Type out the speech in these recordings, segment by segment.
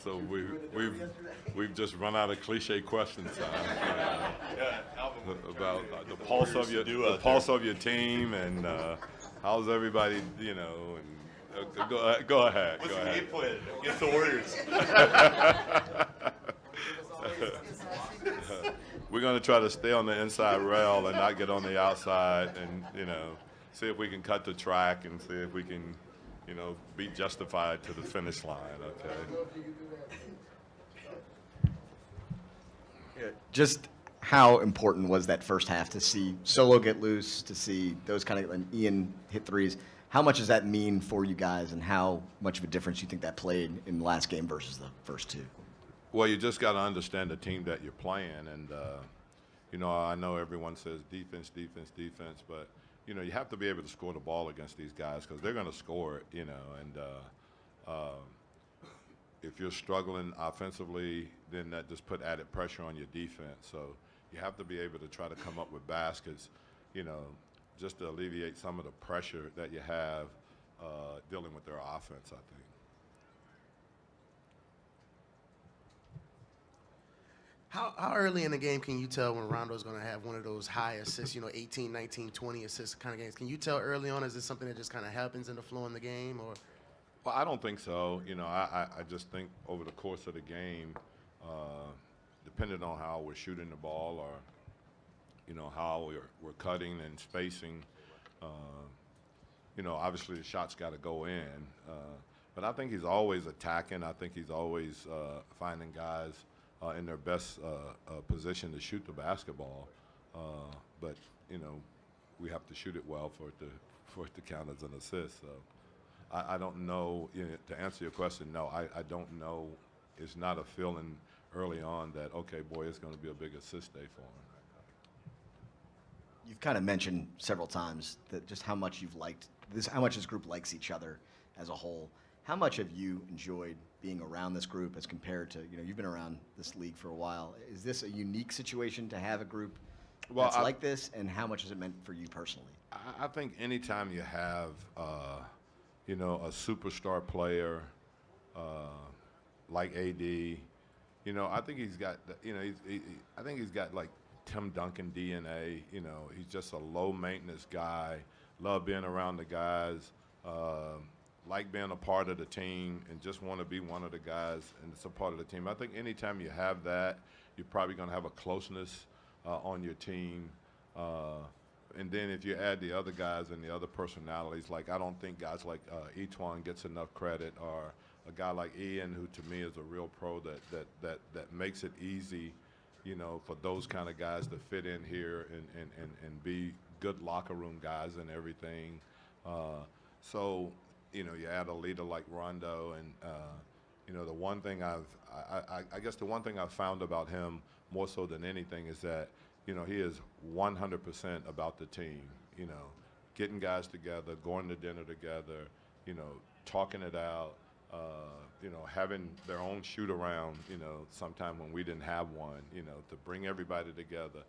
So we've just run out of cliche questions about the pulse of your team and how's everybody, you know. And go ahead. What's the game plan against the Warriors? We're going to try to stay on the inside rail and not get on the outside, and see if we can cut the track and see if we can, be justified to the finish line. Okay. Just how important was that first half to see Solo get loose, to see those kind of, and Ian hit threes? How much does that mean for you guys, and how much of a difference do you think that played in the last game versus the first two? Well, you just got to understand the team that you're playing, and I know everyone says defense, but you have to be able to score the ball against these guys because they're going to score it, and if you're struggling offensively, then that just put added pressure on your defense. So you have to be able to try to come up with baskets, just to alleviate some of the pressure that you have dealing with their offense, I think. How early in the game can you tell when Rondo's going to have one of those high assists, 18, 19, 20 assist kind of games? Can you tell early on? Is this something that just kind of happens in the flow in the game? Or? Well, I don't think so. I just think over the course of the game, depending on how we're shooting the ball or, how we're cutting and spacing, obviously the shots got to go in. But I think he's always attacking. I think he's always finding guys in their best position to shoot the basketball, but we have to shoot it well for it to count as an assist. So I don't know. To answer your question, no, I don't know. It's not a feeling early on that boy, it's going to be a big assist day for him. You've kind of mentioned several times that just how much you've liked this, how much this group likes each other as a whole. How much have you enjoyed being around this group as compared to, you've been around this league for a while. Is this a unique situation to have a group that's like this, and how much has it meant for you personally? I think anytime you have, a superstar player like AD, I think he's got, I think he's got like Tim Duncan DNA. He's just a low maintenance guy. Love being around the guys. Like being a part of the team and just want to be one of the guys and it's a part of the team. I think anytime you have that, you're probably going to have a closeness on your team. And then if you add the other guys and the other personalities, like I don't think guys like Etuan gets enough credit, or a guy like Ian, who to me is a real pro that makes it easy, for those kind of guys to fit in here and be good locker room guys and everything. So you add a leader like Rondo, and the one thing I guess the one thing I've found about him more so than anything is that he is 100% about the team. Getting guys together, going to dinner together, talking it out, having their own shoot around. Sometime when we didn't have one, to bring everybody together,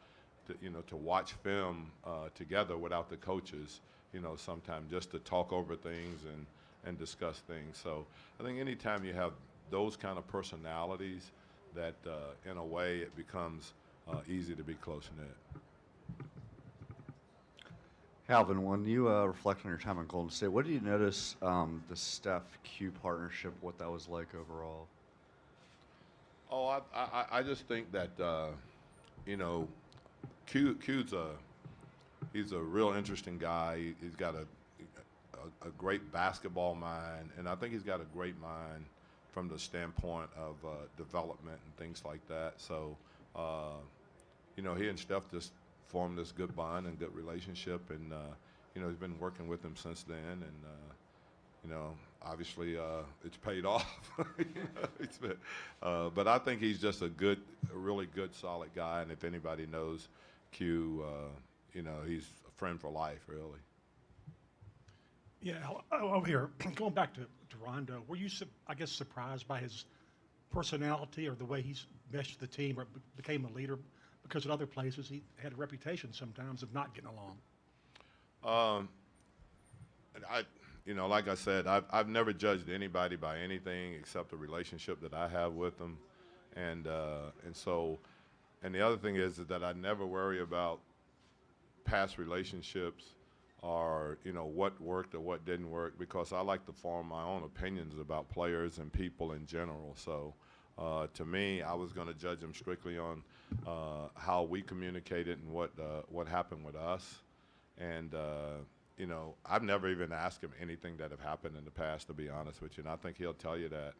to watch film together without the coaches. Sometimes just to talk over things and discuss things. So I think anytime you have those kind of personalities, that in a way it becomes easy to be close-knit. Alvin, when you reflect on your time in Golden State, what did you notice the Steph-Q partnership, what that was like overall? Oh, I just think that, Q's he's a real interesting guy. He's got a great basketball mind, and I think he's got a great mind from the standpoint of development and things like that. So, he and Steph just formed this good bond and good relationship, and he's been working with him since then, and obviously it's paid off. But I think he's just a really good, solid guy, and if anybody knows Q, he's a friend for life, really. Yeah, over here, going back to Rondo, were you, I guess, surprised by his personality or the way he's meshed the team or became a leader? Because at other places he had a reputation sometimes of not getting along. you know, like I said, I've never judged anybody by anything except the relationship that I have with them, and so, and the other thing is that I never worry about past relationships or, you know, what worked or what didn't work, because I like to form my own opinions about players and people in general. So to me, I was going to judge them strictly on how we communicated and what happened with us. And you know, I've never even asked him anything that have happened in the past, to be honest with you. And I think he'll tell you that.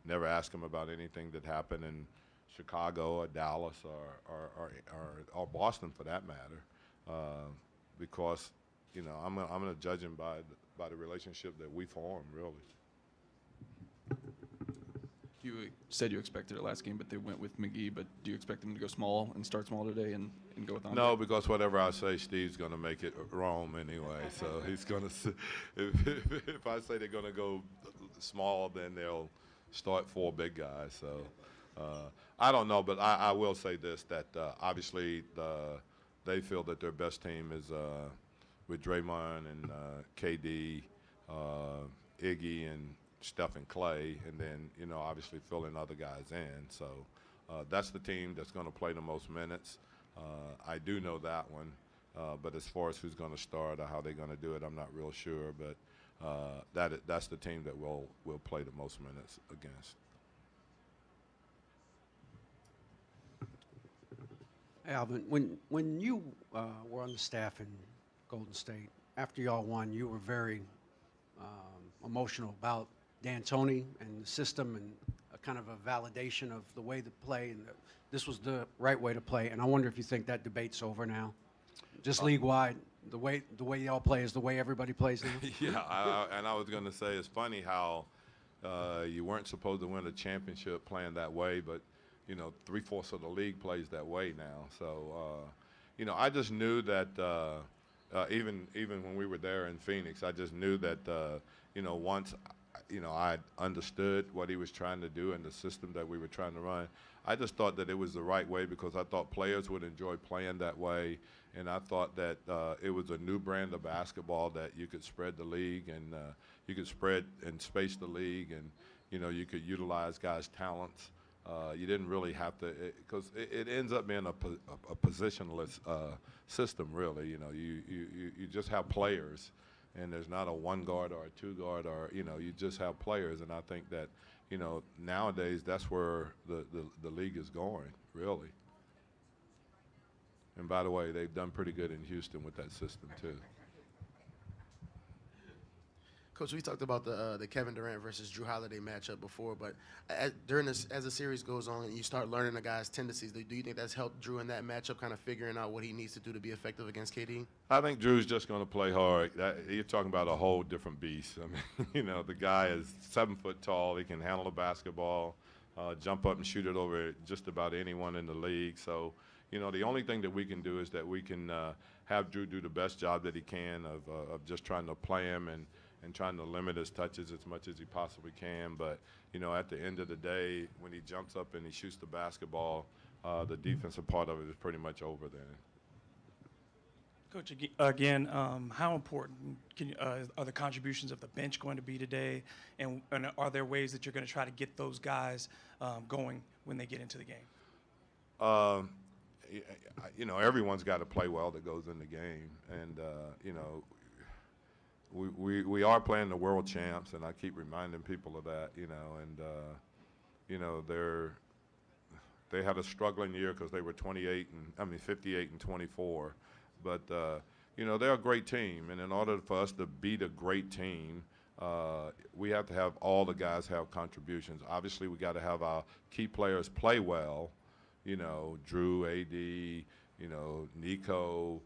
Never ask him about anything that happened in Chicago or Dallas or Boston, for that matter, because, you know, I'm going to judge him by the relationship that we formed, really. You said you expected it last game, but they went with McGee. But do you expect them to go small and start small today and go with Andre? No, because whatever I say, Steve's going to make it wrong anyway. So he's going to – if I say they're going to go small, then they'll start 4 big guys. So I don't know, but I will say this, that obviously they feel that their best team is with Draymond and KD, Iggy, and Steph and Clay, and then, you know, obviously filling other guys in. So that's the team that's going to play the most minutes. I do know that one, but as far as who's going to start or how they're going to do it, I'm not real sure. But that's the team that we'll play the most minutes against. Alvin, when you were on the staff in Golden State, after y'all won, you were very emotional about D'Antoni and the system and a kind of a validation of the way to play, and this was the right way to play. And I wonder if you think that debate's over now, just league-wide. The way y'all play is the way everybody plays now. Yeah, and I was going to say, it's funny how you weren't supposed to win a championship playing that way, but, you know, 3/4 of the league plays that way now. So, you know, I just knew that even when we were there in Phoenix, I just knew that, you know, once, you know, I understood what he was trying to do and the system that we were trying to run, I just thought that it was the right way, because I thought players would enjoy playing that way, and I thought that it was a new brand of basketball that you could spread the league, and you could spread and space the league, and, you know, you could utilize guys' talents. You didn't really have to, because it ends up being a positionless system, really. You know, you just have players, and there's not a 1 guard or a 2 guard, or, you know, you just have players. And I think that, you know, nowadays that's where the league is going, really. And by the way, they've done pretty good in Houston with that system too. Coach, we talked about the Kevin Durant versus Drew Holiday matchup before, but during this, as the series goes on and you start learning the guy's tendencies, do you think that's helped Drew in that matchup, kind of figuring out what he needs to do to be effective against KD? I think Drew's just going to play hard. You're talking about a whole different beast. I mean, you know, the guy is 7 foot tall. He can handle a basketball, jump up and shoot it over just about anyone in the league. So, you know, the only thing that we can do is that we can have Drew do the best job that he can of just trying to play him and trying to limit his touches as much as he possibly can. But, you know, at the end of the day, when he jumps up and he shoots the basketball, the defensive part of it is pretty much over then. Coach, again, how important are the contributions of the bench going to be today, and are there ways that you're going to try to get those guys going when they get into the game? You know, everyone's got to play well that goes in the game, and you know, we are playing the world champs, and I keep reminding people of that. You know, and you know, they had a struggling year because they were 58 and 24. But, you know, they're a great team, and in order for us to beat a great team, we have to have all the guys have contributions. Obviously, we got to have our key players play well, you know, Drew, AD, you know, Nico.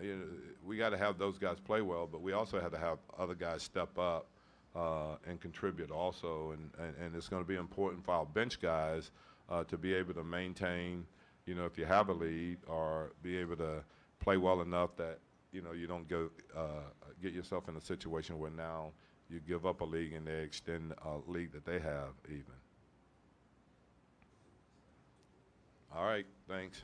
You know, we got to have those guys play well, but we also have to have other guys step up and contribute also. And it's going to be important for our bench guys to be able to maintain, you know, if you have a lead, or be able to play well enough that, you know, you don't go get yourself in a situation where now you give up a league and they extend a league that they have even. All right, thanks.